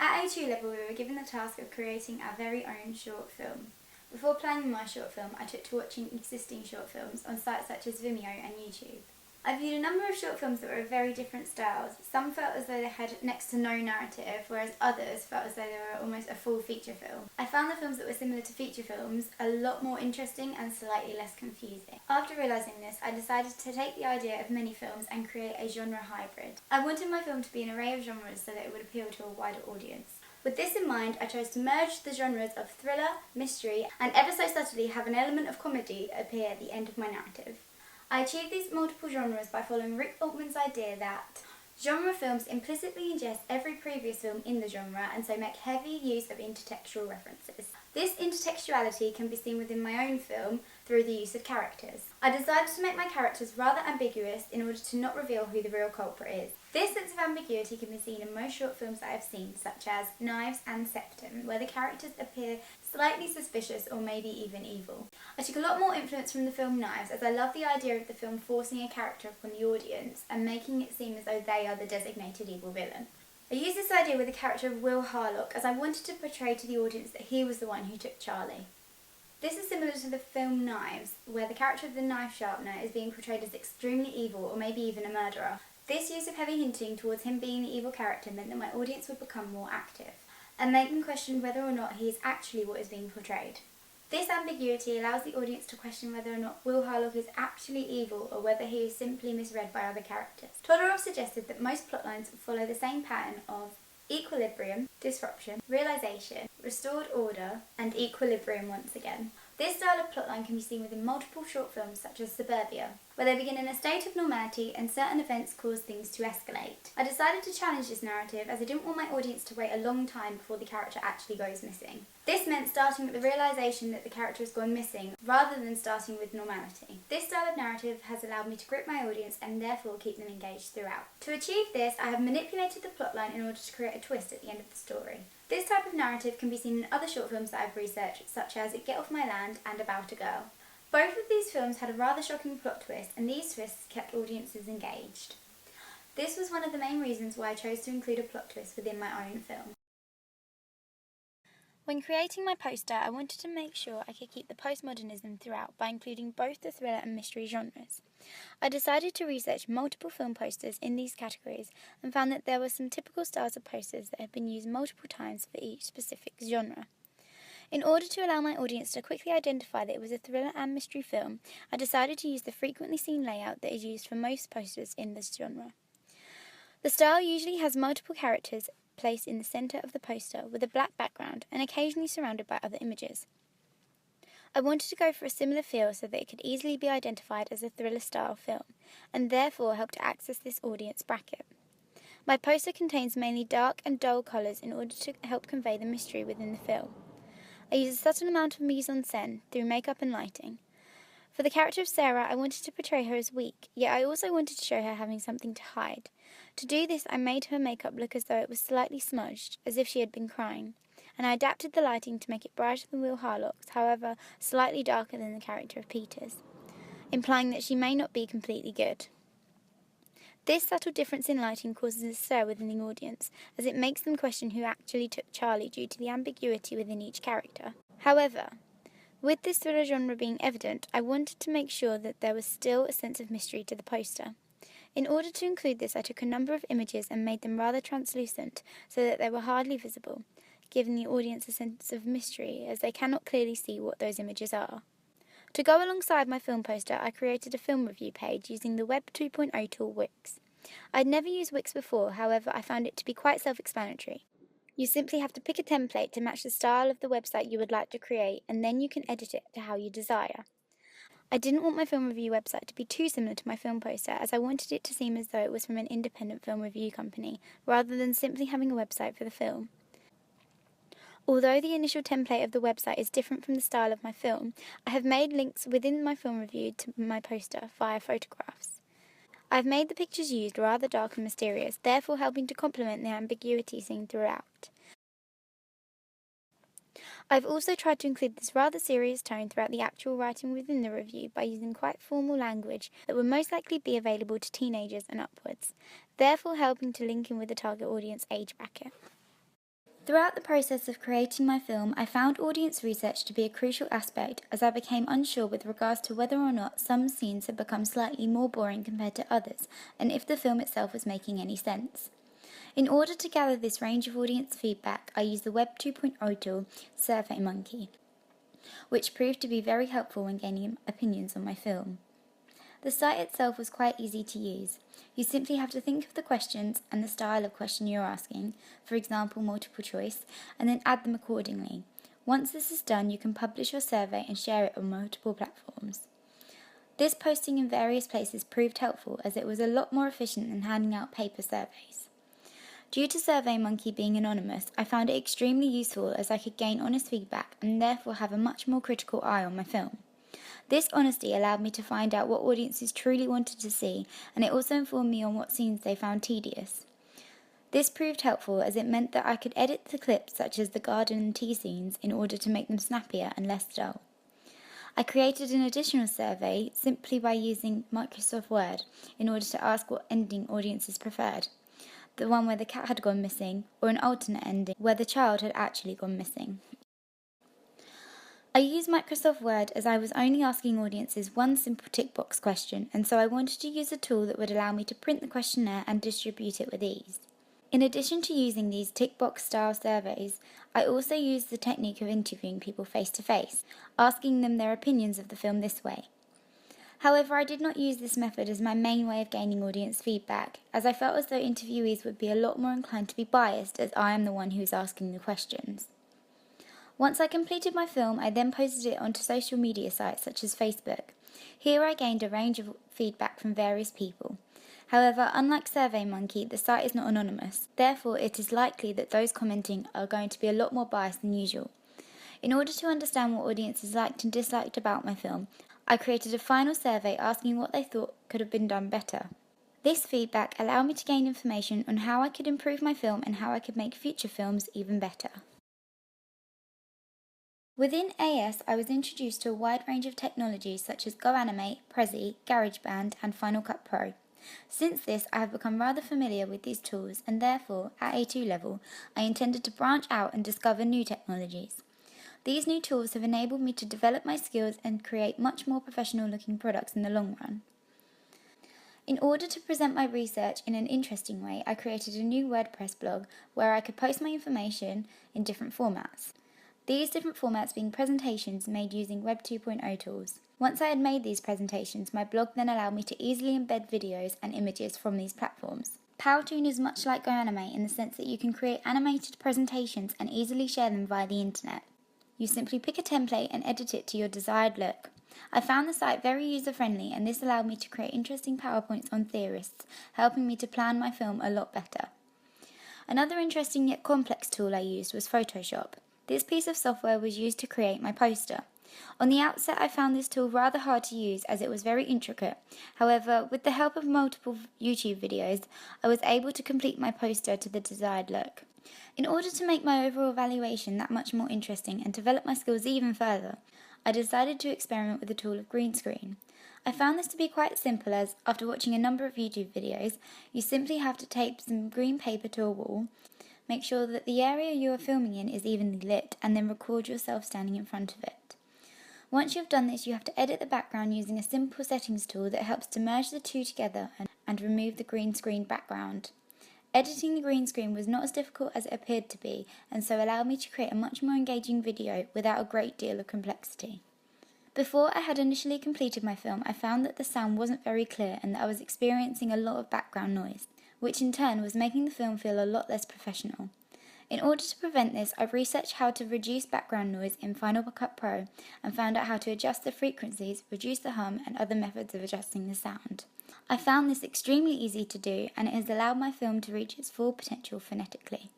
At A2 level, we were given the task of creating our very own short film. Before planning my short film, I took to watching existing short films on sites such as Vimeo and YouTube. I viewed a number of short films that were of very different styles. Some felt as though they had next to no narrative, whereas others felt as though they were almost a full feature film. I found the films that were similar to feature films a lot more interesting and slightly less confusing. After realising this, I decided to take the idea of many films and create a genre hybrid. I wanted my film to be an array of genres so that it would appeal to a wider audience. With this in mind, I chose to merge the genres of thriller, mystery, and ever so subtly have an element of comedy appear at the end of my narrative. I achieved these multiple genres by following Rick Altman's idea that genre films implicitly ingest every previous film in the genre and so make heavy use of intertextual references. This intertextuality can be seen within my own film through the use of characters. I decided to make my characters rather ambiguous in order to not reveal who the real culprit is. This sense of ambiguity can be seen in most short films that I have seen, such as Knives and Septum, where the characters appear slightly suspicious or maybe even evil. I took a lot more influence from the film Knives, as I love the idea of the film forcing a character upon the audience and making it seem as though they are the designated evil villain. I used this idea with the character of Will Harlock as I wanted to portray to the audience that he was the one who took Charlie. This is similar to the film Knives, where the character of the knife sharpener is being portrayed as extremely evil or maybe even a murderer. This use of heavy hinting towards him being the evil character meant that my audience would become more active and make them question whether or not he is actually what is being portrayed. This ambiguity allows the audience to question whether or not Will Harlock is actually evil or whether he is simply misread by other characters. Todorov suggested that most plotlines follow the same pattern of equilibrium, disruption, realization, restored order, and equilibrium once again. This style of plotline can be seen within multiple short films such as Suburbia, where they begin in a state of normality and certain events cause things to escalate. I decided to challenge this narrative as I didn't want my audience to wait a long time before the character actually goes missing. This meant starting with the realisation that the character has gone missing, rather than starting with normality. This style of narrative has allowed me to grip my audience and therefore keep them engaged throughout. To achieve this, I have manipulated the plotline in order to create a twist at the end of the story. This type of narrative can be seen in other short films that I've researched, such as Get Off My Land and About a Girl. Both of these films had a rather shocking plot twist, and these twists kept audiences engaged. This was one of the main reasons why I chose to include a plot twist within my own film. When creating my poster, I wanted to make sure I could keep the postmodernism throughout by including both the thriller and mystery genres. I decided to research multiple film posters in these categories and found that there were some typical styles of posters that had been used multiple times for each specific genre. In order to allow my audience to quickly identify that it was a thriller and mystery film, I decided to use the frequently seen layout that is used for most posters in this genre. The style usually has multiple characters placed in the centre of the poster with a black background and occasionally surrounded by other images. I wanted to go for a similar feel so that it could easily be identified as a thriller-style film, and therefore help to access this audience bracket. My poster contains mainly dark and dull colours in order to help convey the mystery within the film. I use a subtle amount of mise-en-scène through makeup and lighting. For the character of Sarah, I wanted to portray her as weak, yet I also wanted to show her having something to hide. To do this, I made her makeup look as though it was slightly smudged, as if she had been crying, and I adapted the lighting to make it brighter than Will Harlock's, however, slightly darker than the character of Peter's, implying that she may not be completely good. This subtle difference in lighting causes a stir within the audience, as it makes them question who actually took Charlie due to the ambiguity within each character. However, with this thriller genre being evident, I wanted to make sure that there was still a sense of mystery to the poster. In order to include this, I took a number of images and made them rather translucent so that they were hardly visible, giving the audience a sense of mystery as they cannot clearly see what those images are. To go alongside my film poster, I created a film review page using the Web 2.0 tool Wix. I'd never used Wix before, however I found it to be quite self-explanatory. You simply have to pick a template to match the style of the website you would like to create, and then you can edit it to how you desire. I didn't want my film review website to be too similar to my film poster, as I wanted it to seem as though it was from an independent film review company, rather than simply having a website for the film. Although the initial template of the website is different from the style of my film, I have made links within my film review to my poster via photographs. I've made the pictures used rather dark and mysterious, therefore helping to complement the ambiguity seen throughout. I've also tried to include this rather serious tone throughout the actual writing within the review by using quite formal language that would most likely be available to teenagers and upwards, therefore helping to link in with the target audience age bracket. Throughout the process of creating my film, I found audience research to be a crucial aspect as I became unsure with regards to whether or not some scenes had become slightly more boring compared to others, and if the film itself was making any sense. In order to gather this range of audience feedback, I used the Web 2.0 tool SurveyMonkey, which proved to be very helpful when gaining opinions on my film. The site itself was quite easy to use. You simply have to think of the questions and the style of question you're asking, for example multiple choice, and then add them accordingly. Once this is done, you can publish your survey and share it on multiple platforms. This posting in various places proved helpful as it was a lot more efficient than handing out paper surveys. Due to SurveyMonkey being anonymous, I found it extremely useful as I could gain honest feedback and therefore have a much more critical eye on my film. This honesty allowed me to find out what audiences truly wanted to see, and it also informed me on what scenes they found tedious. This proved helpful as it meant that I could edit the clips such as the garden and tea scenes in order to make them snappier and less dull. I created an additional survey simply by using Microsoft Word in order to ask what ending audiences preferred. The one where the cat had gone missing, or an alternate ending where the child had actually gone missing. I used Microsoft Word as I was only asking audiences one simple tick box question, and so I wanted to use a tool that would allow me to print the questionnaire and distribute it with ease. In addition to using these tick box style surveys, I also used the technique of interviewing people face to face, asking them their opinions of the film this way. However, I did not use this method as my main way of gaining audience feedback, as I felt as though interviewees would be a lot more inclined to be biased as I am the one who is asking the questions. Once I completed my film, I then posted it onto social media sites such as Facebook. Here I gained a range of feedback from various people. However, unlike SurveyMonkey, the site is not anonymous. Therefore, it is likely that those commenting are going to be a lot more biased than usual. In order to understand what audiences liked and disliked about my film, I created a final survey asking what they thought could have been done better. This feedback allowed me to gain information on how I could improve my film and how I could make future films even better. Within AS, I was introduced to a wide range of technologies such as GoAnimate, Prezi, GarageBand, and Final Cut Pro. Since this, I have become rather familiar with these tools, and therefore, at A2 level, I intended to branch out and discover new technologies. These new tools have enabled me to develop my skills and create much more professional-looking products in the long run. In order to present my research in an interesting way, I created a new WordPress blog where I could post my information in different formats. These different formats being presentations made using Web 2.0 tools. Once I had made these presentations, my blog then allowed me to easily embed videos and images from these platforms. Powtoon is much like GoAnimate in the sense that you can create animated presentations and easily share them via the internet. You simply pick a template and edit it to your desired look. I found the site very user-friendly, and this allowed me to create interesting PowerPoints on theorists, helping me to plan my film a lot better. Another interesting yet complex tool I used was Photoshop. This piece of software was used to create my poster. On the outset, I found this tool rather hard to use as it was very intricate. However, with the help of multiple YouTube videos, I was able to complete my poster to the desired look. In order to make my overall evaluation that much more interesting and develop my skills even further, I decided to experiment with the tool of green screen. I found this to be quite simple as, after watching a number of YouTube videos, you simply have to tape some green paper to a wall, make sure that the area you are filming in is evenly lit, and then record yourself standing in front of it. Once you've done this, you have to edit the background using a simple settings tool that helps to merge the two together and remove the green screen background. Editing the green screen was not as difficult as it appeared to be, and so allowed me to create a much more engaging video without a great deal of complexity. Before I had initially completed my film, I found that the sound wasn't very clear and that I was experiencing a lot of background noise, which in turn was making the film feel a lot less professional. In order to prevent this, I researched how to reduce background noise in Final Cut Pro and found out how to adjust the frequencies, reduce the hum, and other methods of adjusting the sound. I found this extremely easy to do, and it has allowed my film to reach its full potential phonetically.